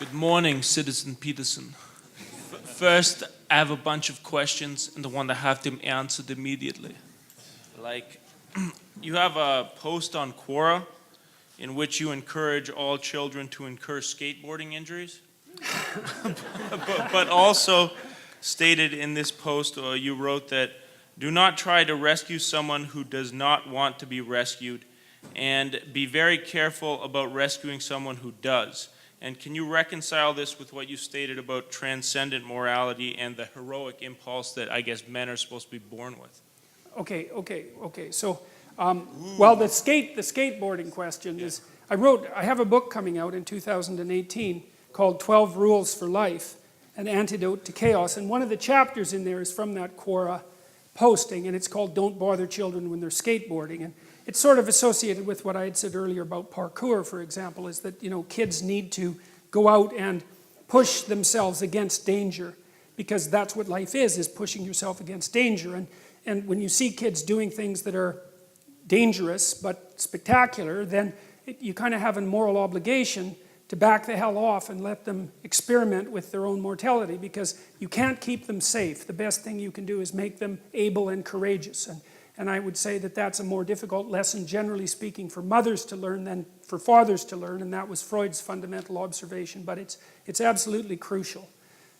Good morning, Citizen Peterson. First, I have a bunch of questions and I want to have them answered immediately. Like, you have a post on Quora in which you encourage all children to incur skateboarding injuries. but also stated in this post, you wrote that do not try to rescue someone who does not want to be rescued, and be very careful about rescuing someone who does. And can you reconcile this with what you stated about transcendent morality and the heroic impulse that I guess men are supposed to be born with? Okay. So, well, the skateboarding question is, I have a book coming out in 2018 called 12 Rules for Life, An Antidote to Chaos. And one of the chapters in there is from that Quora posting, and it's called Don't Bother Children When They're Skateboarding. And it's sort of associated with what I had said earlier about parkour, for example, is that, kids need to go out and push themselves against danger, because that's what life is pushing yourself against danger. And when you see kids doing things that are dangerous but spectacular, then you kind of have a moral obligation to back the hell off and let them experiment with their own mortality, because you can't keep them safe. The best thing you can do is make them able and courageous. And I would say that that's a more difficult lesson, generally speaking, for mothers to learn than for fathers to learn, and that was Freud's fundamental observation, but it's absolutely crucial.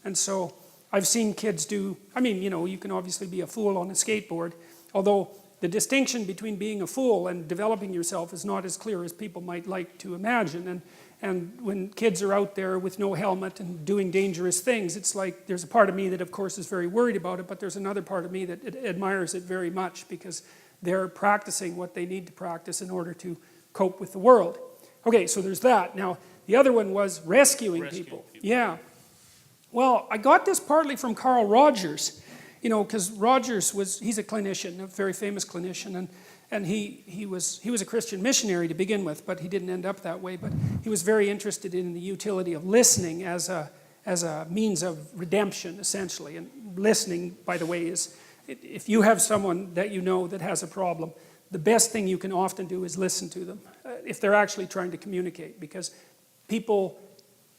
And so I've seen kids do, you can obviously be a fool on a skateboard, although the distinction between being a fool and developing yourself is not as clear as people might like to imagine. And when kids are out there with no helmet and doing dangerous things, it's like there's a part of me that of course is very worried about it, but there's another part of me that admires it very much, because they're practicing what they need to practice in order to cope with the world. Okay, so there's that. Now, the other one was rescuing people. Yeah. Well, I got this partly from Carl Rogers, because Rogers he's a clinician, a very famous clinician, and he was a Christian missionary to begin with, but he didn't end up that way. But he was very interested in the utility of listening as a means of redemption, essentially. And listening, by the way, is if you have someone that you know that has a problem, the best thing you can often do is listen to them, if they're actually trying to communicate, because people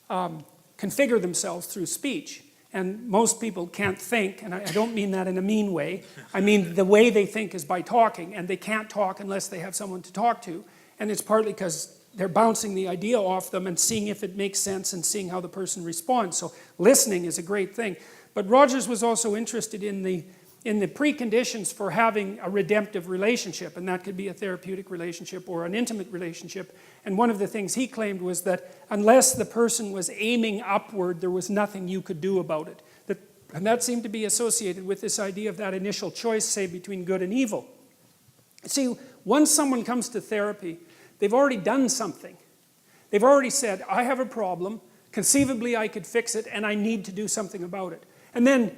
configure themselves through speech. And most people can't think, and I don't mean that in a mean way. I mean the way they think is by talking, and they can't talk unless they have someone to talk to. And it's partly because they're bouncing the idea off them and seeing if it makes sense and seeing how the person responds. So listening is a great thing. But Rogers was also interested in the preconditions for having a redemptive relationship, and that could be a therapeutic relationship or an intimate relationship. And one of the things he claimed was that unless the person was aiming upward, there was nothing you could do about it. And that seemed to be associated with this idea of that initial choice, say, between good and evil. See, once someone comes to therapy, they've already done something. They've already said, I have a problem, conceivably I could fix it, and I need to do something about it. And then,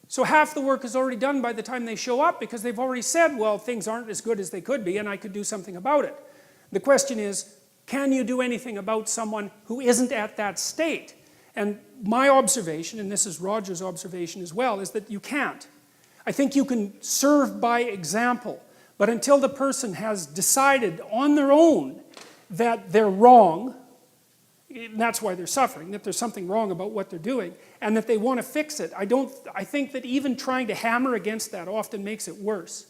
so half the work is already done by the time they show up, because they've already said, well, things aren't as good as they could be, and I could do something about it. The question is, can you do anything about someone who isn't at that state? And my observation, and this is Roger's observation as well, is that you can't. I think you can serve by example, but until the person has decided on their own that they're wrong, and that's why they're suffering, that there's something wrong about what they're doing, and that they want to fix it, I think that even trying to hammer against that often makes it worse.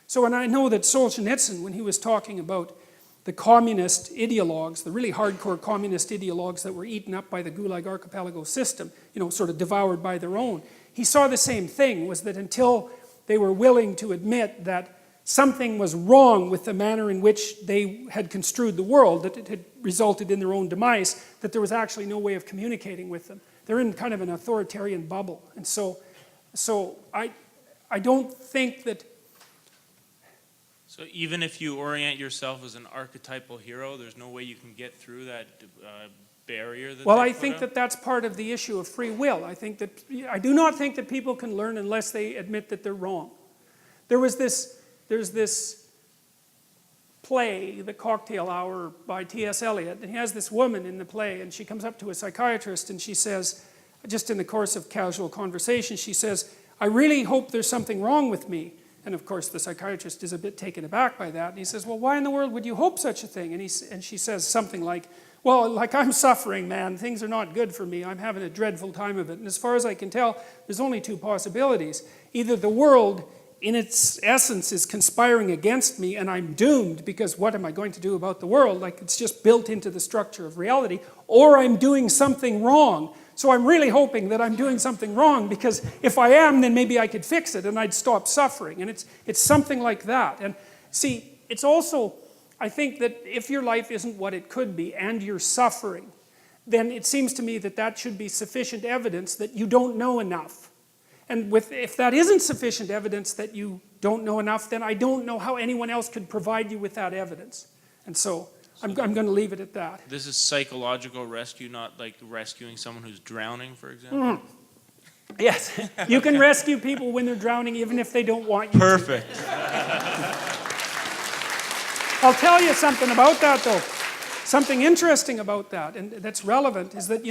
So, and I know that Solzhenitsyn, when he was talking about the communist ideologues, the really hardcore communist ideologues that were eaten up by the Gulag Archipelago system, sort of devoured by their own, he saw the same thing, was that until they were willing to admit that something was wrong with the manner in which they had construed the world, that it had resulted in their own demise, that there was actually no way of communicating with them. They're in kind of an authoritarian bubble. And so I don't think that... So even if you orient yourself as an archetypal hero, there's no way you can get through that barrier that Well, I think that that's part of the issue of free will. I do not think that people can learn unless they admit that they're wrong. There's this play, The Cocktail Hour by T.S. Eliot, and he has this woman in the play, and she comes up to a psychiatrist and she says, just in the course of casual conversation, she says, I really hope there's something wrong with me. And of course the psychiatrist is a bit taken aback by that, and he says, well, why in the world would you hope such a thing? And she says something like, Well, like I'm suffering, man. Things are not good for me. I'm having a dreadful time of it. And as far as I can tell, there's only two possibilities. Either the world, in its essence, is conspiring against me and I'm doomed because what am I going to do about the world? Like it's just built into the structure of reality. Or I'm doing something wrong. So I'm really hoping that I'm doing something wrong because if I am, then maybe I could fix it and I'd stop suffering. And it's something like that. And see, it's also, I think that if your life isn't what it could be and you're suffering, then it seems to me that that should be sufficient evidence that you don't know enough. And if that isn't sufficient evidence that you don't know enough, then I don't know how anyone else could provide you with that evidence. And so I'm going to leave it at that. This is psychological rescue, not like rescuing someone who's drowning, for example? Yes, you can rescue people when they're drowning even if they don't want you to. Perfect. I'll tell you something about that though. Something interesting about that, and that's relevant, is that,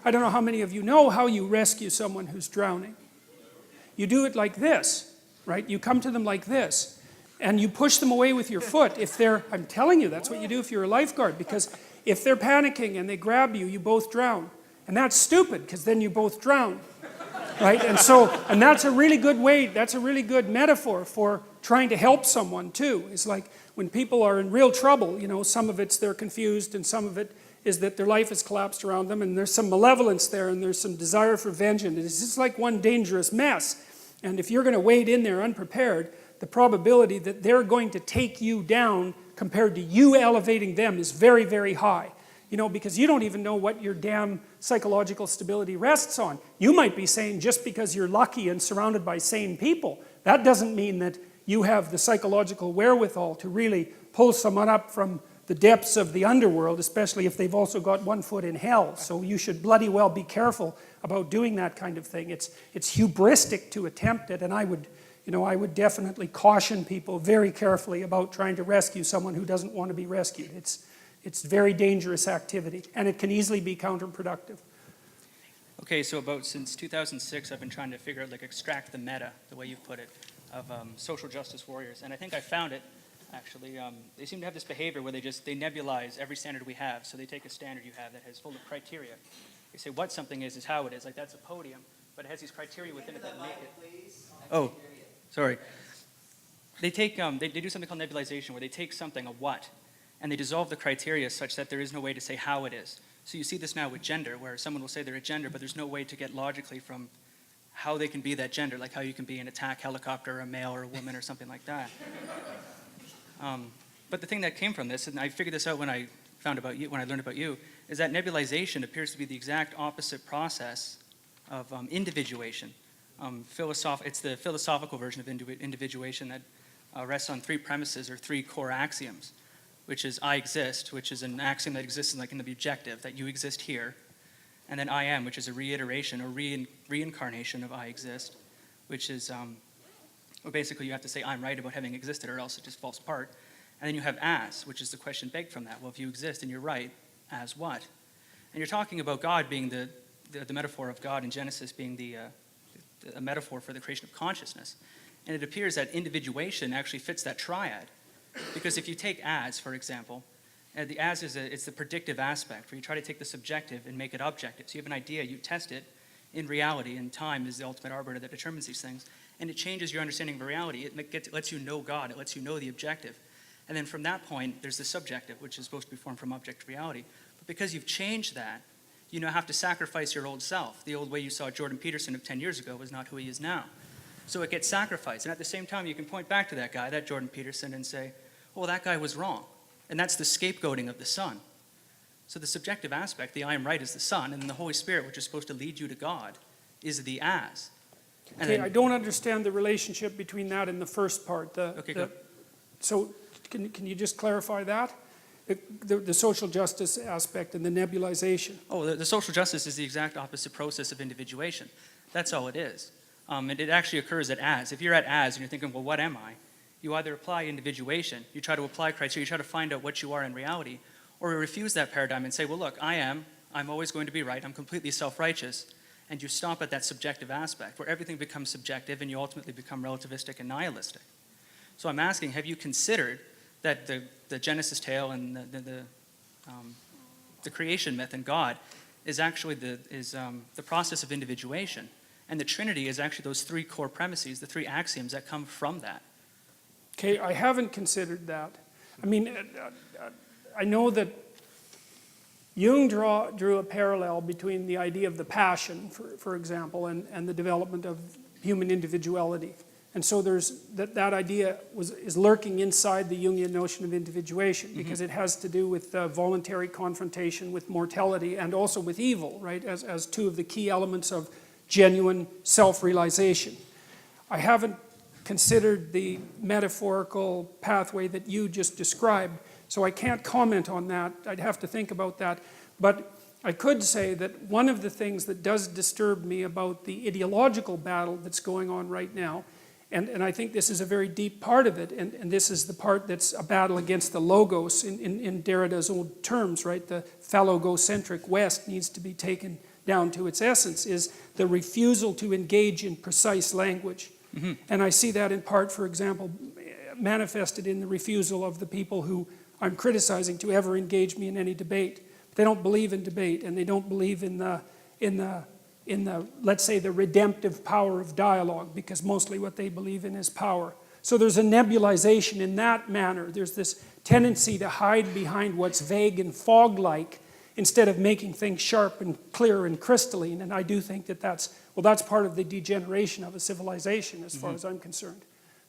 I don't know how many of you know how you rescue someone who's drowning. You do it like this, right? You come to them like this, and you push them away with your foot. I'm telling you, that's what you do if you're a lifeguard, because if they're panicking and they grab you, you both drown. And that's stupid, because then you both drown, right? And that's a really good way, that's a really good metaphor for trying to help someone too. It's like when people are in real trouble, some of it's they're confused and some of it is that their life has collapsed around them and there's some malevolence there and there's some desire for vengeance. It's just like one dangerous mess. And if you're going to wade in there unprepared, the probability that they're going to take you down compared to you elevating them is very, very high. Because you don't even know what your damn psychological stability rests on. You might be saying just because you're lucky and surrounded by sane people, that doesn't mean that you have the psychological wherewithal to really pull someone up from the depths of the underworld, especially if they've also got one foot in hell. So you should bloody well be careful about doing that kind of thing. It's hubristic to attempt it, and I would definitely caution people very carefully about trying to rescue someone who doesn't want to be rescued. It's very dangerous activity, and it can easily be counterproductive. Okay, so since 2006, I've been trying to figure out, extract the meta, the way you've put it, of social justice warriors. And I think I found it, actually. They seem to have this behavior where they nebulize every standard we have. So they take a standard you have that has full of criteria. They say what something is how it is. Like that's a podium, but it has these criteria within it that make it. Oh, sorry. They take, they do something called nebulization, where they take something, a what, and they dissolve the criteria such that there is no way to say how it is. So you see this now with gender, where someone will say they're a gender, but there's no way to get logically from how they can be that gender, like how you can be an attack helicopter, a male or a woman or something like that. But the thing that came from this, and I figured this out when I learned about you, is that nebulization appears to be the exact opposite process of individuation. It's the philosophical version of individuation that rests on three premises or three core axioms, which is I exist, which is an axiom that exists in the objective, that you exist here. And then I am, which is a reiteration or reincarnation of I exist, which is, basically you have to say I'm right about having existed or else it just falls apart. And then you have as, which is the question begged from that. Well, if you exist and you're right, as what? And you're talking about God being the metaphor of God in Genesis being a metaphor for the creation of consciousness. And it appears that individuation actually fits that triad. Because if you take as, for example, the as it's the predictive aspect, where you try to take the subjective and make it objective. So you have an idea, you test it in reality, and time is the ultimate arbiter that determines these things. And it changes your understanding of reality. It lets you know God. It lets you know the objective. And then from that point, there's the subjective, which is supposed to be formed from objective reality. But because you've changed that, you now have to sacrifice your old self. The old way you saw Jordan Peterson of 10 years ago was not who he is now. So it gets sacrificed. And at the same time, you can point back to that guy, that Jordan Peterson, and say, well, that guy was wrong. And that's the scapegoating of the Son. So the subjective aspect, the I am right, is the Son, and then the Holy Spirit, which is supposed to lead you to God, is the as. And Okay, then, I don't understand the relationship between that and the first part. Go. So can you just clarify that? The social justice aspect and the nebulization. Oh, the social justice is the exact opposite process of individuation. That's all it is. And it actually occurs at as. If you're at as and you're thinking, well, what am I? You either apply individuation, you try to apply criteria, you try to find out what you are in reality, or you refuse that paradigm and say, well, look, I'm always going to be right, I'm completely self-righteous, and you stop at that subjective aspect, where everything becomes subjective and you ultimately become relativistic and nihilistic. So I'm asking, have you considered that the Genesis tale and the creation myth and God is actually the process of individuation. And the Trinity is actually those three core premises, the three axioms that come from that. Okay, I haven't considered that. I mean, I know that Jung drew a parallel between the idea of the passion, for example, and the development of human individuality. And so there's that idea is lurking inside the Jungian notion of individuation, because it has to do with voluntary confrontation with mortality and also with evil, right, as two of the key elements of genuine self-realization. I haven't considered the metaphorical pathway that you just described, so I can't comment on that. I'd have to think about that. But I could say that one of the things that does disturb me about the ideological battle that's going on right now, and I think this is a very deep part of it, and this is the part that's a battle against the logos in Derrida's old terms, right? The phallogocentric West needs to be taken down to its essence, is the refusal to engage in precise language. And I see that in part, for example, manifested in the refusal of the people who I'm criticizing to ever engage me in any debate. They don't believe in debate, and they don't believe in the let's say, the redemptive power of dialogue, because mostly what they believe in is power. So there's a nebulization in that manner. There's this tendency to hide behind what's vague and fog-like instead of making things sharp and clear and crystalline. And I do think that that's part of the degeneration of a civilization as far as I'm concerned.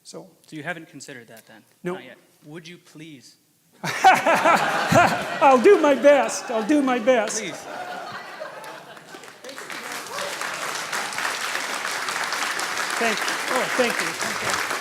So you haven't considered that then? No. Not yet. Would you please? I'll do my best. I'll do my best. Please. Thank you. Oh, thank you. Thank you.